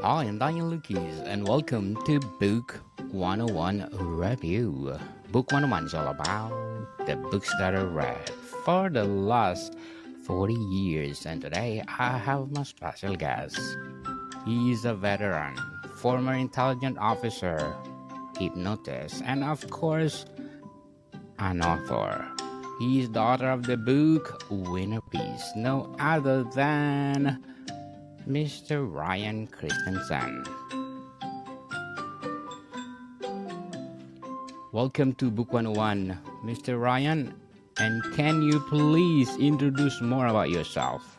Hi, I'm Daniel Lucas, and welcome to Book 101 Review. Book 101 is all about the books that I read for the last 40 years, and today I have my special guest. He is a veteran, former intelligence officer, hypnotist, and of course, an author. He is the author of the book Winner Peace, no other than Mr. Ryan Christensen. Welcome to Book 101, Mr. Ryan. And can you please introduce more about yourself?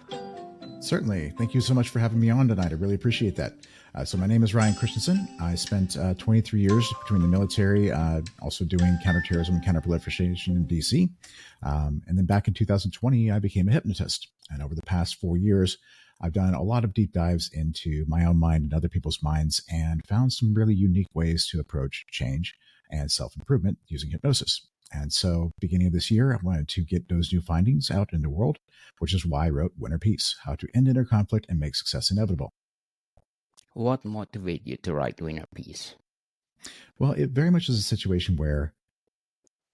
Certainly. Thank you so much for having me on tonight. I really appreciate that. So my name is Ryan Christensen. I spent 23 years between the military, also doing counterterrorism and counterproliferation in DC. And then back in 2020, I became a hypnotist. And over the past 4 years, I've done a lot of deep dives into my own mind and other people's minds and found some really unique ways to approach change and self-improvement using hypnosis. And so beginning of this year, I wanted to get those new findings out in the world, which is why I wrote Winner Peace, How to End Inner Conflict and Make Success Inevitable. What motivated you to write Winner Peace? Well, it very much is a situation where,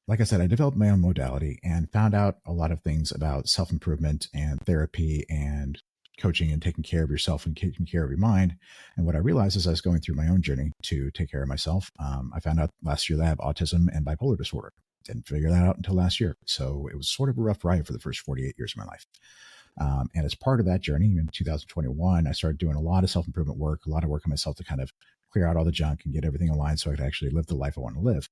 like I said, I developed my own modality and found out a lot of things about self-improvement and therapy and coaching and taking care of yourself and taking care of your mind. And what I realized as I was going through my own journey to take care of myself, I found out last year that I have autism and bipolar disorder. Didn't figure that out until last year. So it was sort of a rough ride for the first 48 years of my life. And as part of that journey in 2021, I started doing a lot of self-improvement work, a lot of work on myself to kind of clear out all the junk and get everything aligned so I could actually live the life I want to live.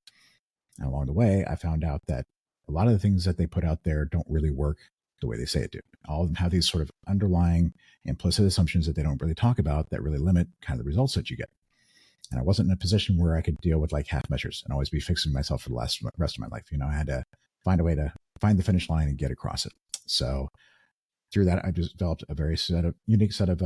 And along the way, I found out that a lot of the things that they put out there don't really work the way they say it do. All of them have these sort of underlying implicit assumptions that they don't really talk about that really limit kind of the results that you get. And I wasn't in a position where I could deal with like half measures and always be fixing myself for the rest of my life. I had to find a way to find the finish line and get across it. So through that, I just developed a very unique set of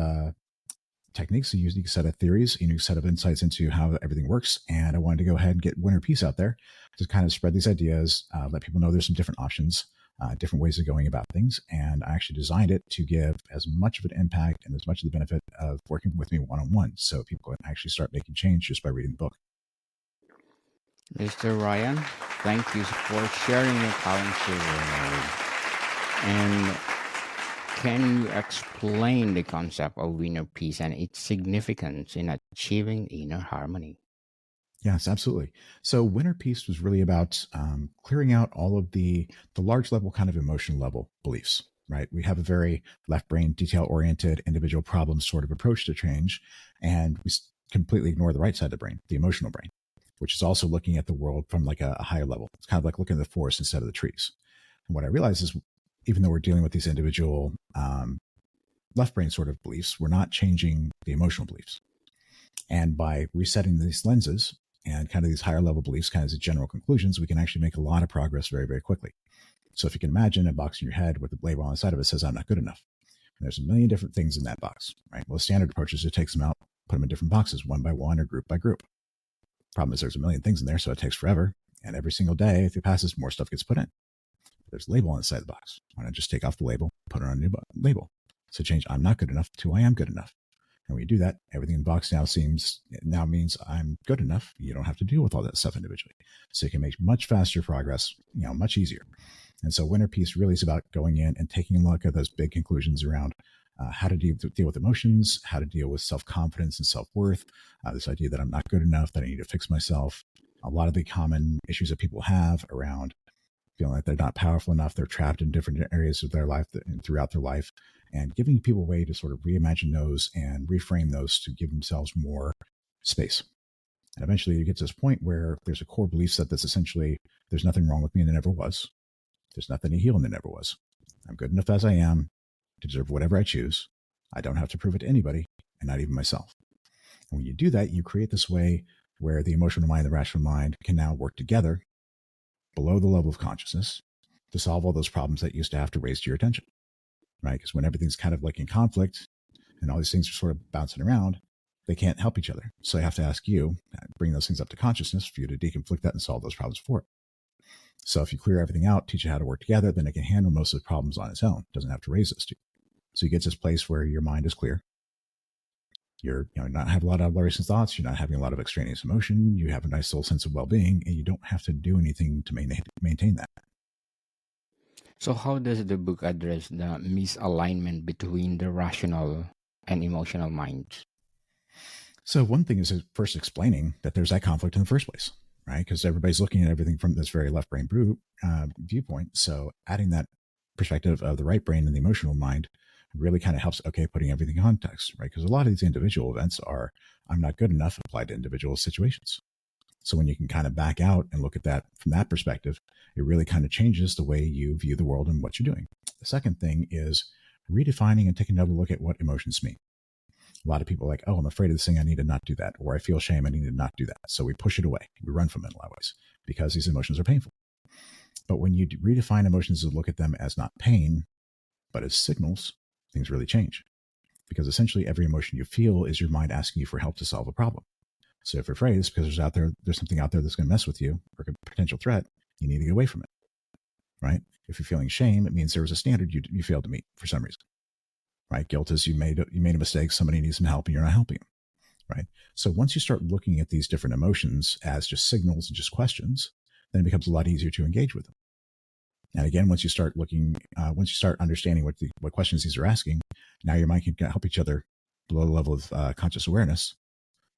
techniques, a unique set of theories, a unique set of insights into how everything works. And I wanted to go ahead and get Winner Peace out there to kind of spread these ideas, let people know there's some different options, different ways of going about things. And I actually designed it to give as much of an impact and as much of the benefit of working with me one-on-one. So people can actually start making change just by reading the book. Mr. Ryan, thank you for sharing your talents with me. And can you explain the concept of Winner Peace and its significance in achieving inner harmony? Yes, absolutely. So Winner Peace was really about clearing out all of the large level kind of emotional level beliefs, right? We have a very left brain, detail oriented, individual problem sort of approach to change. And we completely ignore the right side of the brain, the emotional brain, which is also looking at the world from like a higher level. It's kind of like looking at the forest instead of the trees. And what I realized is even though we're dealing with these individual left brain sort of beliefs, we're not changing the emotional beliefs. And by resetting these lenses and kind of these higher level beliefs, kind of as general conclusions, we can actually make a lot of progress very, very quickly. So if you can imagine a box in your head with a label on the side of it says, I'm not good enough. And there's a million different things in that box, right? Well, the standard approach is to take them out, put them in different boxes, one by one or group by group. Problem is there's a million things in there, so it takes forever. And every single day, if it passes, more stuff gets put in. There's a label inside the box. Why not just take off the label, put it on a new label? So change I'm not good enough to I am good enough. And when you do that, everything in the box now means I'm good enough. You don't have to deal with all that stuff individually. So you can make much faster progress, much easier. And so Winner Peace really is about going in and taking a look at those big conclusions around how to deal with emotions, how to deal with self-confidence and self-worth, this idea that I'm not good enough, that I need to fix myself, a lot of the common issues that people have around feeling like they're not powerful enough, they're trapped in different areas of their life and throughout their life, and giving people a way to sort of reimagine those and reframe those to give themselves more space. And eventually you get to this point where there's a core belief set that's essentially, there's nothing wrong with me and there never was. There's nothing to heal and there never was. I'm good enough as I am to deserve whatever I choose. I don't have to prove it to anybody, and not even myself. And when you do that, you create this way where the emotional mind and the rational mind can now work together below the level of consciousness to solve all those problems that used to have to raise to your attention, right? Because when everything's kind of like in conflict and all these things are sort of bouncing around, they can't help each other. So I have to ask you, bring those things up to consciousness for you to deconflict that and solve those problems for it. So if you clear everything out, teach it how to work together, then it can handle most of the problems on its own. It doesn't have to raise those to you. So you get to this place where your mind is clear. You're not have a lot of racing thoughts. You're not having a lot of extraneous emotion. You have a nice little sense of well-being, and you don't have to do anything to maintain that. So, how does the book address the misalignment between the rational and emotional minds? So one thing is first explaining that there's that conflict in the first place, right? Because everybody's looking at everything from this very left brain viewpoint. So adding that perspective of the right brain and the emotional mind really kind of helps, putting everything in context, right? Because a lot of these individual events are, I'm not good enough, applied to individual situations. So when you can kind of back out and look at that from that perspective, it really kind of changes the way you view the world and what you're doing. The second thing is redefining and taking another look at what emotions mean. A lot of people are like, oh, I'm afraid of this thing. I need to not do that. Or I feel shame. I need to not do that. So we push it away. We run from it in a lot of ways because these emotions are painful. But when you redefine emotions to look at them as not pain, but as signals, things really change. Because essentially every emotion you feel is your mind asking you for help to solve a problem. So if you're afraid, it's because there's something out there that's going to mess with you or a potential threat. You need to get away from it, right? If you're feeling shame, it means there was a standard you failed to meet for some reason. Right? Guilt is you made a mistake, somebody needs some help, and you're not helping them, right? So once you start looking at these different emotions as just signals and just questions, then it becomes a lot easier to engage with them. And again, once you start understanding what questions these are asking, now your mind can help each other below the level of conscious awareness,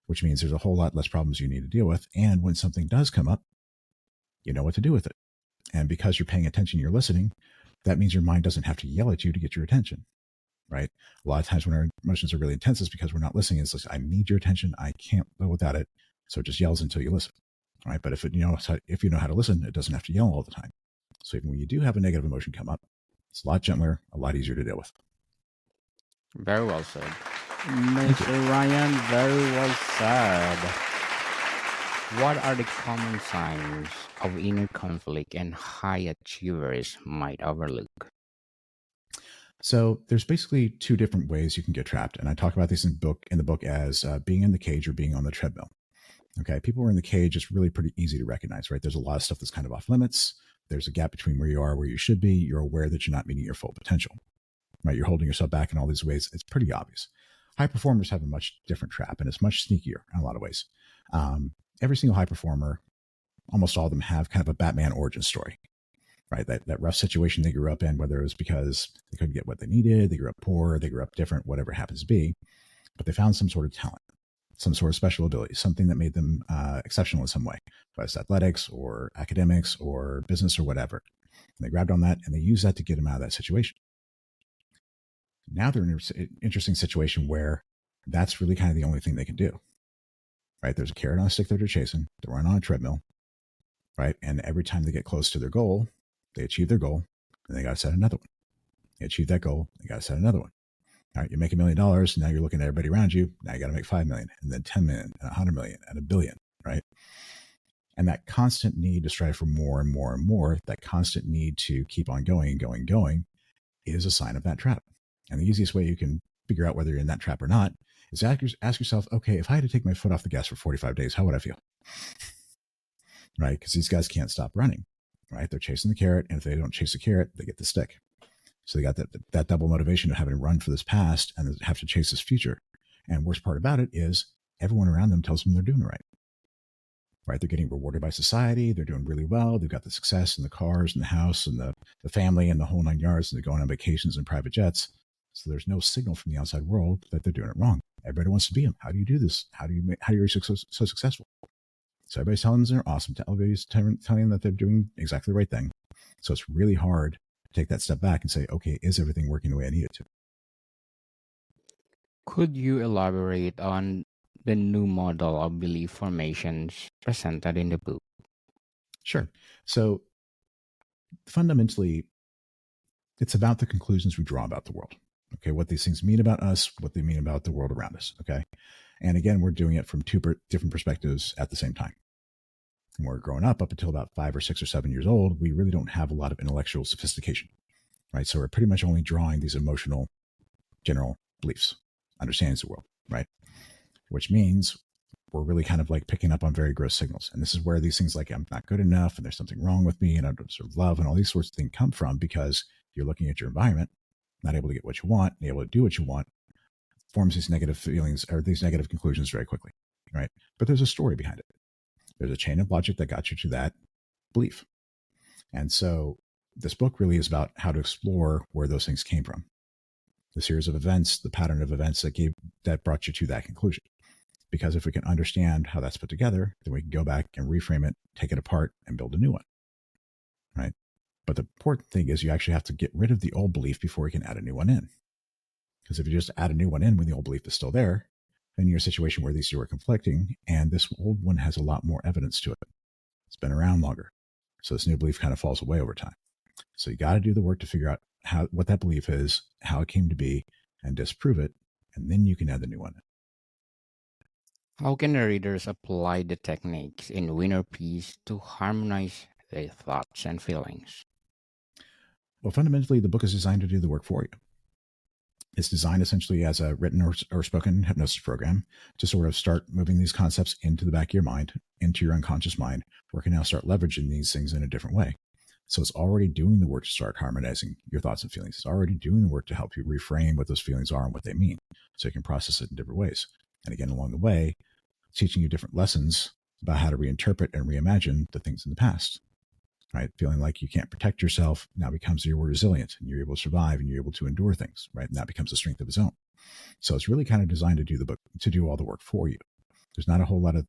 which means there's a whole lot less problems you need to deal with. And when something does come up, you know what to do with it. And because you're paying attention, you're listening, that means your mind doesn't have to yell at you to get your attention. Right? A lot of times when our emotions are really intense, it's because we're not listening. It's like, I need your attention. I can't live without it. So it just yells until you listen. Right? But if you know how to listen, it doesn't have to yell all the time. So even when you do have a negative emotion come up, it's a lot gentler, a lot easier to deal with. Very well said. Mr. Ryan, very well said. What are the common signs of inner conflict and high achievers might overlook? So there's basically two different ways you can get trapped. And I talk about this in the book as being in the cage or being on the treadmill. Okay. People who are in the cage, it's really pretty easy to recognize, right? There's a lot of stuff that's kind of off limits. There's a gap between where you are, where you should be. You're aware that you're not meeting your full potential, right? You're holding yourself back in all these ways. It's pretty obvious. High performers have a much different trap, and it's much sneakier in a lot of ways. Every single high performer, almost all of them, have kind of a Batman origin story, right? That rough situation they grew up in, whether it was because they couldn't get what they needed, they grew up poor, they grew up different, whatever it happens to be, but they found some sort of talent, some sort of special ability, something that made them exceptional in some way, whether it's athletics or academics or business or whatever. And they grabbed on that and they used that to get them out of that situation. Now they're in an interesting situation where that's really kind of the only thing they can do, right? There's a carrot on a stick that they're chasing, they're running on a treadmill, right? And every time they get close to their goal, they achieve their goal, and they got to set another one. They achieve that goal, they got to set another one. All right, you make $1 million, now you're looking at everybody around you. Now you got to make 5 million, and then 10 million, and 100 million, and 1 billion, right? And that constant need to strive for more and more and more, that constant need to keep on going and going and going, is a sign of that trap. And the easiest way you can figure out whether you're in that trap or not is ask yourself, okay, if I had to take my foot off the gas for 45 days, how would I feel? Right? Because these guys can't stop running, right? They're chasing the carrot, and if they don't chase the carrot, they get the stick. So they got that double motivation of having to run for this past and have to chase this future. And worst part about it is everyone around them tells them they're doing it right. Right? They're getting rewarded by society. They're doing really well. They've got the success and the cars and the house and the family and the whole 9 yards, and they're going on vacations and private jets. So there's no signal from the outside world that they're doing it wrong. Everybody wants to be them. How do you do this? How are you so successful? So everybody's telling them they're awesome. Everybody's telling them that they're doing exactly the right thing. So it's really hard to take that step back and say, okay, is everything working the way I need it to? Could you elaborate on the new model of belief formations presented in the book? Sure. So fundamentally, it's about the conclusions we draw about the world. Okay, what these things mean about us, what they mean about the world around us. Okay, and again, we're doing it from two different perspectives at the same time. When we're growing up until about 5 or 6 or 7 years old, we really don't have a lot of intellectual sophistication, right? So we're pretty much only drawing these emotional, general beliefs, understandings of the world, right? Which means we're really kind of like picking up on very gross signals. And this is where these things like, I'm not good enough and there's something wrong with me and I don't deserve love and all these sorts of things come from, because you're looking at your environment, not able to get what you want, not able to do what you want forms these negative feelings or these negative conclusions very quickly, right? But there's a story behind it. There's a chain of logic that got you to that belief. And so this book really is about how to explore where those things came from, the series of events, the pattern of events that brought you to that conclusion. Because if we can understand how that's put together, then we can go back and reframe it, take it apart, and build a new one, right? But the important thing is you actually have to get rid of the old belief before you can add a new one in. Because if you just add a new one in when the old belief is still there, then you're in a situation where these two are conflicting, and this old one has a lot more evidence to it. It's been around longer. So this new belief kind of falls away over time. So you got to do the work to figure out what that belief is, how it came to be, and disprove it, and then you can add the new one in. How can the readers apply the techniques in Winner Peace to harmonize their thoughts and feelings? Well, fundamentally, the book is designed to do the work for you. It's designed essentially as a written or spoken hypnosis program to sort of start moving these concepts into the back of your mind, into your unconscious mind, where you can now start leveraging these things in a different way. So it's already doing the work to start harmonizing your thoughts and feelings. It's already doing the work to help you reframe what those feelings are and what they mean, so you can process it in different ways. And again, along the way, teaching you different lessons about how to reinterpret and reimagine the things in the past, right? Feeling like you can't protect yourself now becomes you're resilient and you're able to survive and you're able to endure things, right? And that becomes a strength of its own. So it's really kind of designed to do all the work for you. There's not a whole lot of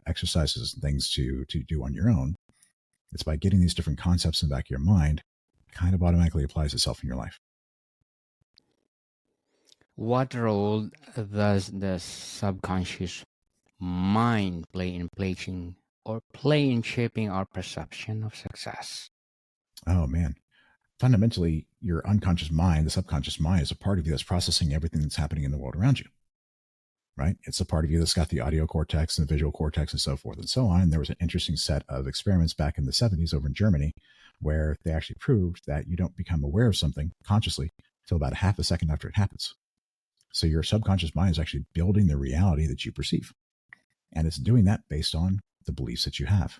exercises and things to do on your own. It's by getting these different concepts in the back of your mind, kind of automatically applies itself in your life. What role does the subconscious mind play in shaping our perception of success? Oh man. Fundamentally, your unconscious mind, the subconscious mind, is a part of you that's processing everything that's happening in the world around you, right? It's a part of you that's got the audio cortex and the visual cortex and so forth and so on. And there was an interesting set of experiments back in the 70s over in Germany where they actually proved that you don't become aware of something consciously until about a half a second after it happens. So your subconscious mind is actually building the reality that you perceive. And it's doing that based on the beliefs that you have.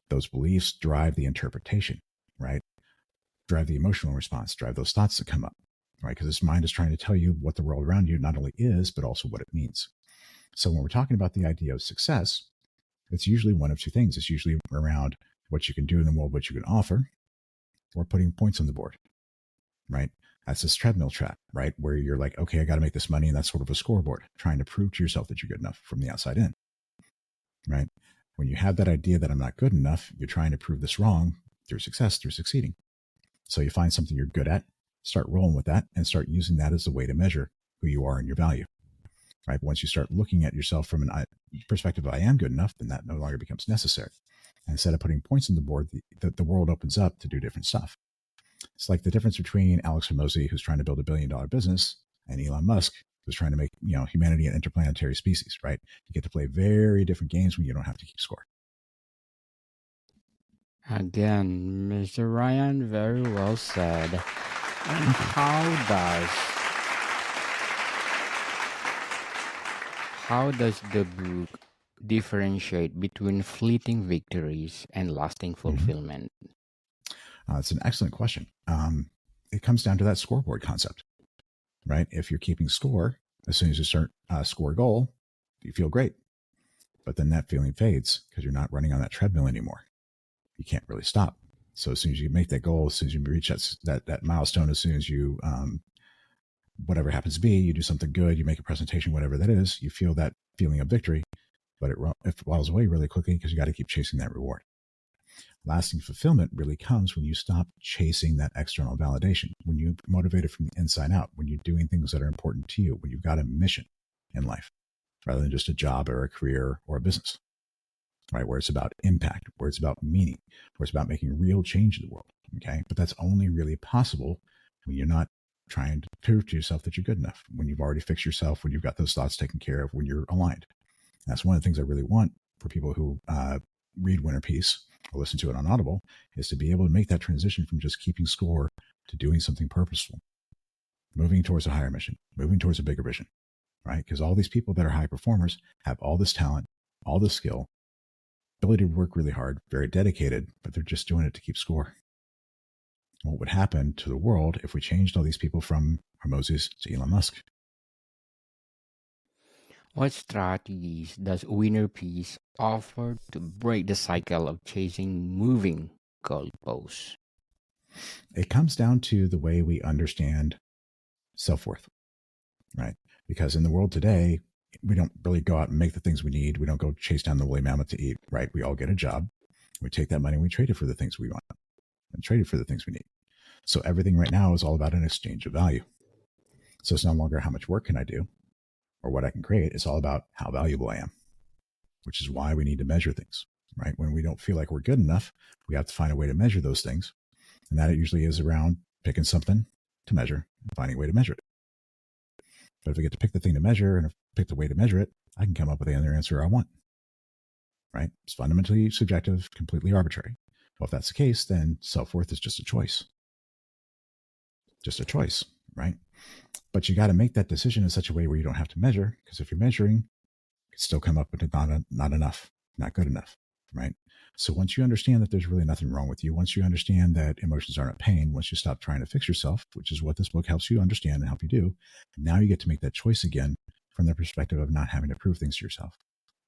Those beliefs drive the interpretation, right? Drive the emotional response, drive those thoughts that come up, right? Because this mind is trying to tell you what the world around you not only is, but also what it means. So when we're talking about the idea of success, it's usually one of two things. It's usually around what you can do in the world, what you can offer, or putting points on the board, right? That's this treadmill trap, right? Where you're like, okay, I got to make this money. And that's sort of a scoreboard, trying to prove to yourself that you're good enough from the outside in, right? When you have that idea that I'm not good enough, you're trying to prove this wrong through success, through succeeding. So you find something you're good at, start rolling with that, and start using that as a way to measure who you are and your value, right? Once you start looking at yourself from an perspective of I am good enough, then that no longer becomes necessary. And instead of putting points on the board, the world opens up to do different stuff. It's like the difference between Alex Hormozi, who's trying to build $1 billion business, and Elon Musk, who's trying to make humanity an interplanetary species, right? You get to play very different games when you don't have to keep score. Again, Mr. Ryan, very well said. And how does the book differentiate between fleeting victories and lasting fulfillment? It's an excellent question. It comes down to that scoreboard concept, right? If you're keeping score, as soon as you start score a goal, you feel great. But then that feeling fades because you're not running on that treadmill anymore. You can't really stop. So as soon as you make that goal, as soon as you reach that milestone, as soon as you, whatever it happens to be, you do something good, you make a presentation, whatever that is, you feel that feeling of victory, but it falls away really quickly because you got to keep chasing that reward. Lasting fulfillment really comes when you stop chasing that external validation, when you're motivated from the inside out, when you're doing things that are important to you, when you've got a mission in life, rather than just a job or a career or a business, right? Where it's about impact, where it's about meaning, where it's about making real change in the world. Okay. But that's only really possible when you're not trying to prove to yourself that you're good enough, when you've already fixed yourself, when you've got those thoughts taken care of, when you're aligned. And that's one of the things I really want for people who read Winter Peace or listen to it on Audible, is to be able to make that transition from just keeping score to doing something purposeful, moving towards a higher mission, moving towards a bigger vision, right? Because all these people that are high performers have all this talent, all this skill, ability to work really hard, very dedicated, but they're just doing it to keep score. What would happen to the world if we changed all these people from Hormozis to Elon Musk? What strategies does Winner Peace offer to break the cycle of chasing moving goalposts? It comes down to the way we understand self worth, right? Because in the world today, we don't really go out and make the things we need. We don't go chase down the woolly mammoth to eat, right? We all get a job. We take that money and we trade it for the things we want and trade it for the things we need. So everything right now is all about an exchange of value. So it's no longer how much work can I do or what I can create. It's all about how valuable I am, which is why we need to measure things, right? When we don't feel like we're good enough, we have to find a way to measure those things. And that it usually is around picking something to measure and finding a way to measure it. But if we get to pick the thing to measure and pick the way to measure it, I can come up with the other answer I want, right? It's fundamentally subjective, completely arbitrary. Well, if that's the case, then self-worth is just a choice. Just a choice, right? But you got to make that decision in such a way where you don't have to measure, because if you're measuring, you can still come up with not enough, not good enough, right? So once you understand that there's really nothing wrong with you, once you understand that emotions aren't a pain, once you stop trying to fix yourself, which is what this book helps you understand and help you do, now you get to make that choice again from the perspective of not having to prove things to yourself.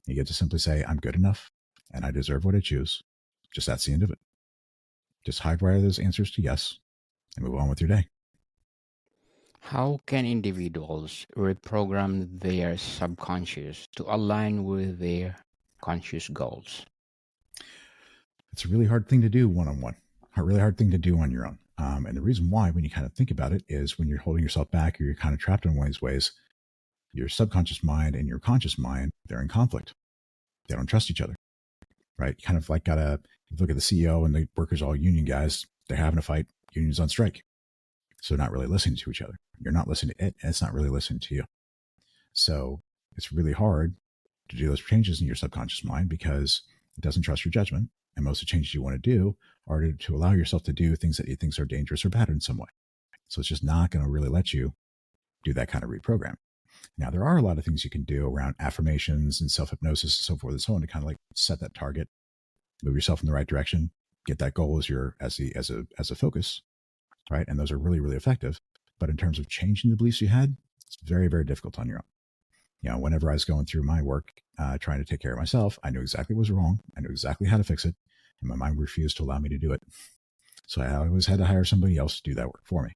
You get to simply say, I'm good enough and I deserve what I choose. Just that's the end of it. Just hardwire those answers to yes and move on with your day. How can individuals reprogram their subconscious to align with their conscious goals? It's a really hard thing to do one-on-one, a really hard thing to do on your own. And the reason why, when you kind of think about it, is when you're holding yourself back or you're kind of trapped in one of these ways, your subconscious mind and your conscious mind, they're in conflict. They don't trust each other, right? You kind of like gotta look at the CEO and the workers, all union guys, they're having a fight, unions on strike. So they're not really listening to each other. You're not listening to it, and it's not really listening to you. So it's really hard to do those changes in your subconscious mind because it doesn't trust your judgment. And most of the changes you want to do are to allow yourself to do things that you think are dangerous or bad in some way. So it's just not going to really let you do that kind of reprogram. Now, there are a lot of things you can do around affirmations and self-hypnosis and so forth and so on to kind of like set that target, move yourself in the right direction, get that goal as a focus, right? And those are really, really effective. But in terms of changing the beliefs you had, it's very, very difficult on your own. Whenever I was going through my work, trying to take care of myself, I knew exactly what was wrong. I knew exactly how to fix it. And my mind refused to allow me to do it. So I always had to hire somebody else to do that work for me.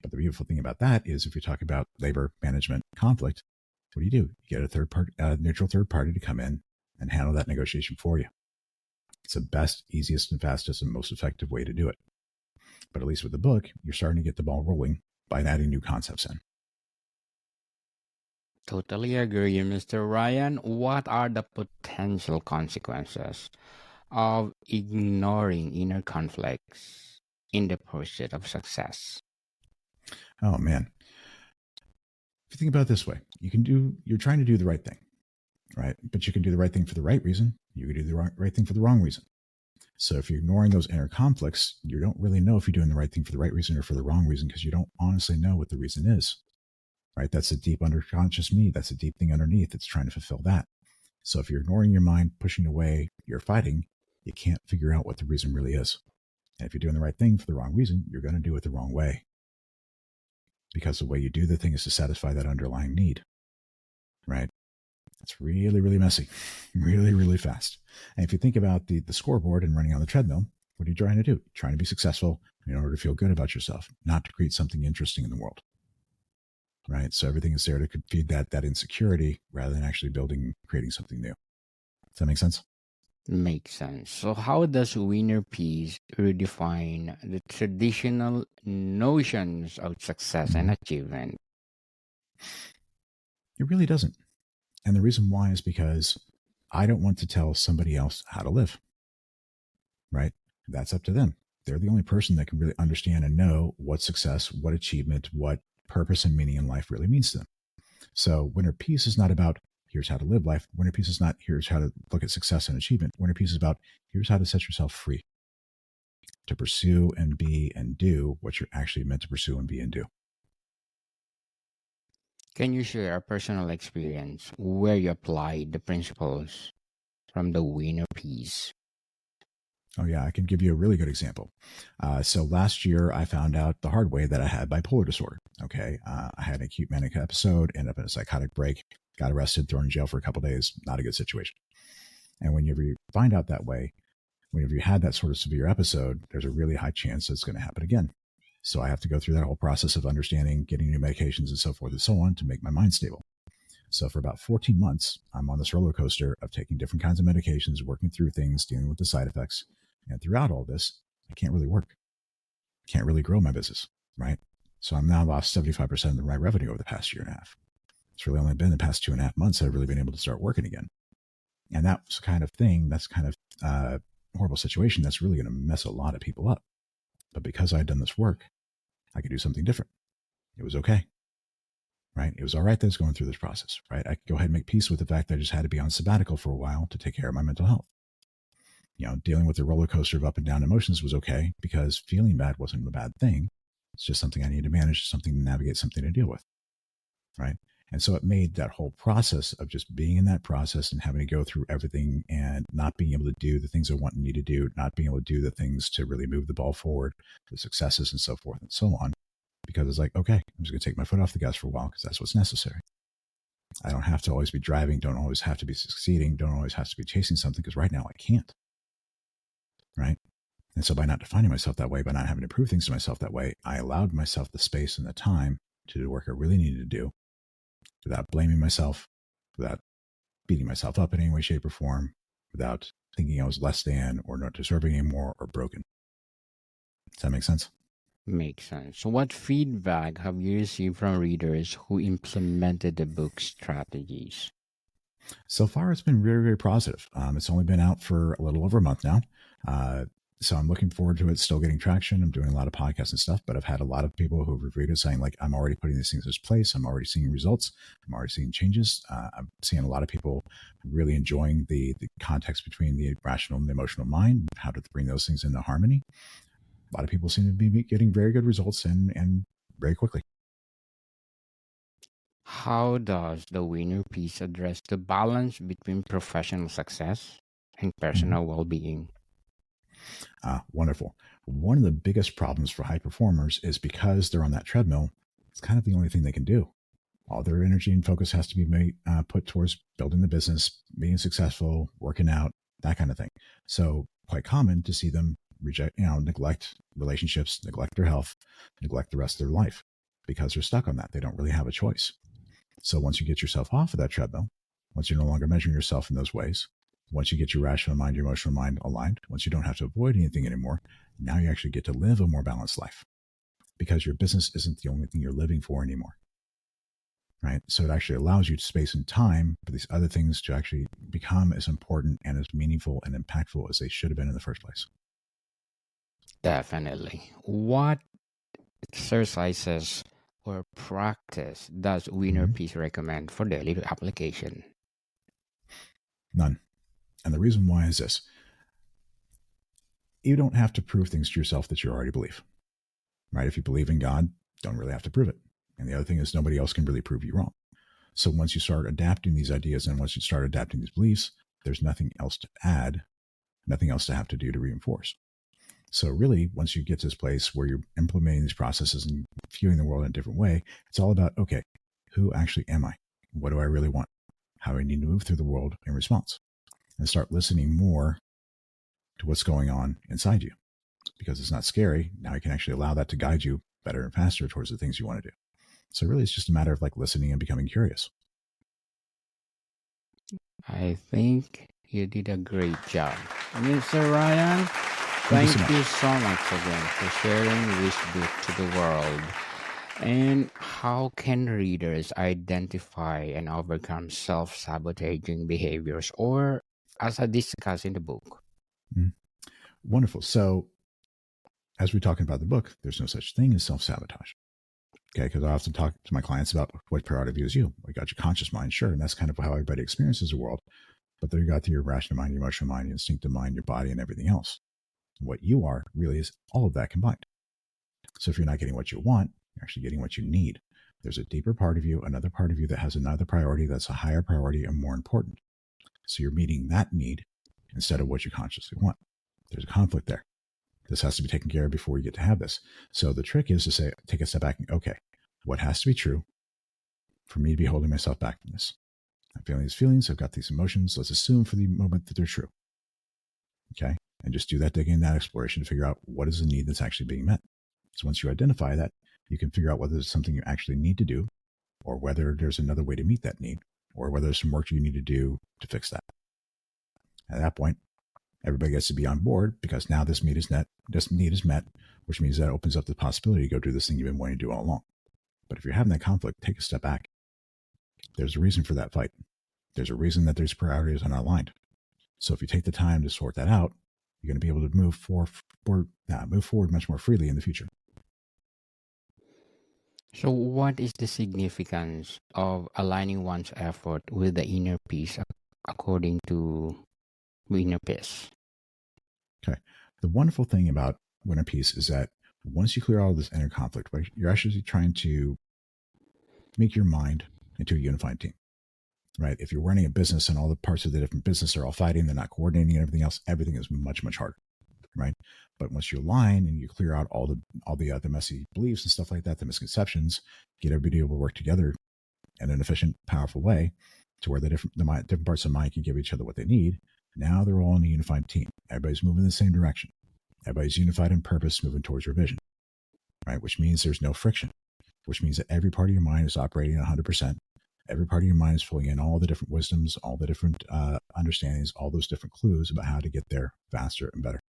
But the beautiful thing about that is if you talk about labor management conflict, what do? You get a third party, neutral third party to come in and handle that negotiation for you. It's the best, easiest, and fastest and most effective way to do it. But at least with the book, you're starting to get the ball rolling by adding new concepts in. Totally agree, Mr. Ryan. What are the potential consequences of ignoring inner conflicts in the pursuit of success? Oh man. If you think about it this way, you're trying to do the right thing, right? But you can do the right thing for the right reason. You can do the right thing for the wrong reason. So if you're ignoring those inner conflicts, you don't really know if you're doing the right thing for the right reason or for the wrong reason because you don't honestly know what the reason is, right? That's a deep underconscious me. That's a deep thing underneath that's trying to fulfill that. So if you're ignoring your mind, pushing away your fighting, you can't figure out what the reason really is. And if you're doing the right thing for the wrong reason, you're going to do it the wrong way. Because the way you do the thing is to satisfy that underlying need, right? It's really, really messy, really, really fast. And if you think about the scoreboard and running on the treadmill, what are you trying to do? You're trying to be successful in order to feel good about yourself, not to create something interesting in the world, right? So everything is there to feed that insecurity rather than actually creating something new. Does that make sense? Makes sense. So, how does Winner Peace redefine the traditional notions of success and Mhm. achievement? It really doesn't. And the reason why is because I don't want to tell somebody else how to live, right? That's up to them. They're the only person that can really understand and know what success, what achievement, what purpose and meaning in life really means to them. So Winner Peace is not about here's how to live life. Winner Peace is not here's how to look at success and achievement. Winner Peace is about here's how to set yourself free to pursue and be and do what you're actually meant to pursue and be and do. Can you share a personal experience where you applied the principles from the Winner Peace? Oh, yeah, I can give you a really good example. So last year, I found out the hard way that I had bipolar disorder. Okay. I had an acute manic episode, ended up in a psychotic break. got arrested, thrown in jail for a couple of days. Not a good situation. And whenever you find out that way, whenever you had that sort of severe episode, there's a really high chance that it's going to happen again. So I have to go through that whole process of understanding, getting new medications and so forth and so on to make my mind stable. So for about 14 months, I'm on this roller coaster of taking different kinds of medications, working through things, dealing with the side effects. And throughout all this, I can't really work. Can't really grow my business, right? So I'm now lost 75% of my revenue over the past year and a half. It's really only been the past 2.5 months that I've really been able to start working again. And that's the kind of thing, that's kind of horrible situation that's really going to mess a lot of people up. But because I'd done this work, I could do something different. It was okay, right? It was all right that I was going through this process, right? I could go ahead and make peace with the fact that I just had to be on sabbatical for a while to take care of my mental health. Dealing with the roller coaster of up and down emotions was okay because feeling bad wasn't a bad thing. It's just something I needed to manage, something to navigate, something to deal with, right? And so it made that whole process of just being in that process and having to go through everything and not being able to do the things I want and need to do, not being able to do the things to really move the ball forward, the successes and so forth and so on. Because it's like, okay, I'm just going to take my foot off the gas for a while because that's what's necessary. I don't have to always be driving, don't always have to be succeeding, don't always have to be chasing something because right now I can't, right? And so by not defining myself that way, by not having to prove things to myself that way, I allowed myself the space and the time to do the work I really needed to do without blaming myself, without beating myself up in any way, shape, or form, without thinking I was less than or not deserving anymore or broken. Does that make sense? Makes sense. So what feedback have you received from readers who implemented the book's strategies? So far, it's been very, very positive. It's only been out for a little over a month now. So I'm looking forward to it still getting traction. I'm doing a lot of podcasts and stuff, but I've had a lot of people who have reviewed it saying, like, I'm already putting these things in place. I'm already seeing results. I'm already seeing changes. I'm seeing a lot of people really enjoying the context between the rational and the emotional mind, how to bring those things into harmony. A lot of people seem to be getting very good results and very quickly. How does the winner piece address the balance between professional success and personal well-being? Wonderful. One of the biggest problems for high performers is because they're on that treadmill, it's kind of the only thing they can do. All their energy and focus has to be put towards building the business, being successful, working out, that kind of thing. So quite common to see them neglect relationships, neglect their health, neglect the rest of their life because they're stuck on that. They don't really have a choice. So once you get yourself off of that treadmill, once you're no longer measuring yourself in those ways, once you get your rational mind, your emotional mind aligned, once you don't have to avoid anything anymore, now you actually get to live a more balanced life because your business isn't the only thing you're living for anymore, right? So it actually allows you space and time for these other things to actually become as important and as meaningful and impactful as they should have been in the first place. Definitely. What exercises or practice does Winner Piece recommend for daily application? None. And the reason why is this. You don't have to prove things to yourself that you already believe, right? If you believe in God, don't really have to prove it. And the other thing is nobody else can really prove you wrong. So once you start adapting these ideas and once you start adapting these beliefs, there's nothing else to add, nothing else to have to do to reinforce. So really, once you get to this place where you're implementing these processes and viewing the world in a different way, it's all about, okay, who actually am I? What do I really want? How do I need to move through the world in response? And start listening more to what's going on inside you because it's not scary. Now you can actually allow that to guide you better and faster towards the things you want to do. So really, it's just a matter of like listening and becoming curious. I think you did a great job. Mr. Ryan, thank you so much again for sharing this book to the world. And how can readers identify and overcome self-sabotaging behaviors, or as I discussed in the book? Wonderful. So as we're talking about the book, there's no such thing as self-sabotage. Okay, because I often talk to my clients about what priority view is you. We got your conscious mind, sure, and that's kind of how everybody experiences the world. But then you got your rational mind, your emotional mind, your instinctive mind, your body, and everything else. What you are really is all of that combined. So if you're not getting what you want, you're actually getting what you need. There's a deeper part of you, another part of you that has another priority that's a higher priority and more important. So you're meeting that need instead of what you consciously want. There's a conflict there. This has to be taken care of before you get to have this. So the trick is to say, take a step back and, okay, what has to be true for me to be holding myself back from this? I'm feeling these feelings. I've got these emotions. Let's assume for the moment that they're true. Okay. And just do that digging, that exploration to figure out what is the need that's actually being met. So once you identify that, you can figure out whether it's something you actually need to do, or whether there's another way to meet that need, or whether there's some work you need to do to fix that. At that point, everybody gets to be on board because now this need is met, which means that opens up the possibility to go do this thing you've been wanting to do all along. But if you're having that conflict, take a step back. There's a reason for that fight. There's a reason that there's priorities unaligned. So if you take the time to sort that out, you're going to be able to move forward much more freely in the future. So, what is the significance of aligning one's effort with the inner peace according to inner peace? Okay. The wonderful thing about inner peace is that once you clear all this inner conflict, you're actually trying to make your mind into a unified team, right? If you're running a business and all the parts of the different business are all fighting, they're not coordinating and everything else, everything is much, much harder, right? But once you align and you clear out all the other messy beliefs and stuff like that, the misconceptions, get everybody able to work together in an efficient, powerful way to where the different parts of the mind can give each other what they need. Now they're all in a unified team. Everybody's moving in the same direction. Everybody's unified in purpose, moving towards your vision, right? Which means there's no friction, which means that every part of your mind is operating at 100%. Every part of your mind is filling in all the different wisdoms, all the different understandings, all those different clues about how to get there faster and better.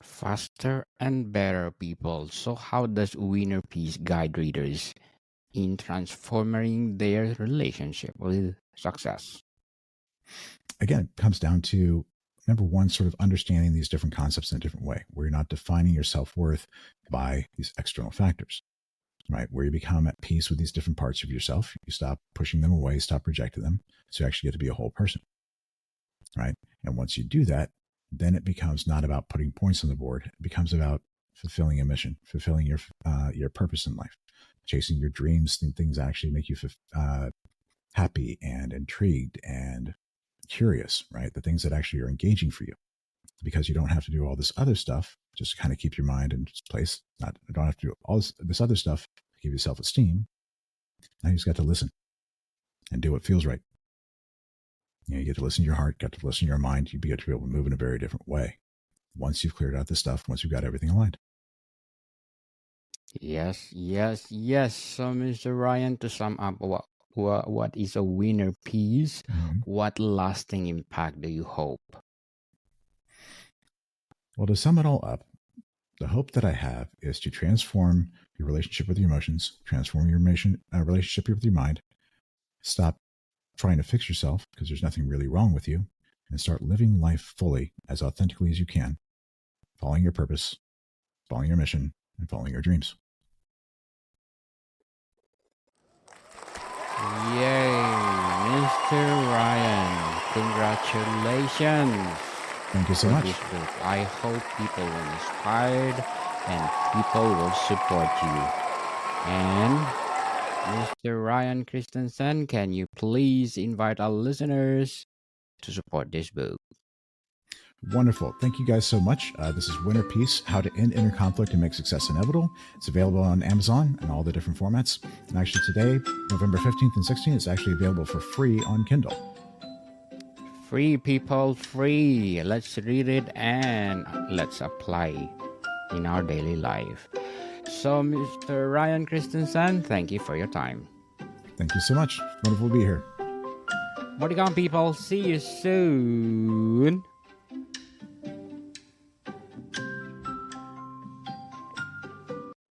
Faster and better, people. So, how does Winner Peace guide readers in transforming their relationship with success? Again, it comes down to number one, sort of understanding these different concepts in a different way, where you're not defining your self-worth by these external factors, right? Where you become at peace with these different parts of yourself. You stop pushing them away, stop rejecting them. So you actually get to be a whole person, right? And once you do that, then it becomes not about putting points on the board. It becomes about fulfilling a mission, fulfilling your purpose in life, chasing your dreams, things that actually make you happy and intrigued and curious, right? The things that actually are engaging for you, because you don't have to do all this other stuff just to kind of keep your mind in place. You don't have to do all this other stuff to give you self-esteem. Now you just got to listen and do what feels right. You get to listen to your heart, got to listen to your mind. You get to be able to move in a very different way once you've cleared out this stuff, once you've got everything aligned. Yes. So, Mr. Ryan, to sum up, what is a winner piece? Mm-hmm. What lasting impact do you hope? Well, to sum it all up, the hope that I have is to transform your relationship with your emotions, transform your relationship with your mind, stop trying to fix yourself because there's nothing really wrong with you, and start living life fully as authentically as you can, following your purpose, following your mission, and following your dreams. Yay, Mr. Ryan. Congratulations. Thank you so for much. this book. I hope people will be inspired and people will support you. And Mr. Ryan Christensen, can you please invite our listeners to support this book? Wonderful. Thank you guys so much. This is Winner Peace, How to End Inner Conflict and Make Success Inevitable. It's available on Amazon and all the different formats. And actually today, November 15th and 16th, it's actually available for free on Kindle. Free, people, free. Let's read it and let's apply in our daily life. So, Mr. Ryan Christensen, thank you for your time. Thank you so much. Wonderful to be here. Bodycom people, see you soon.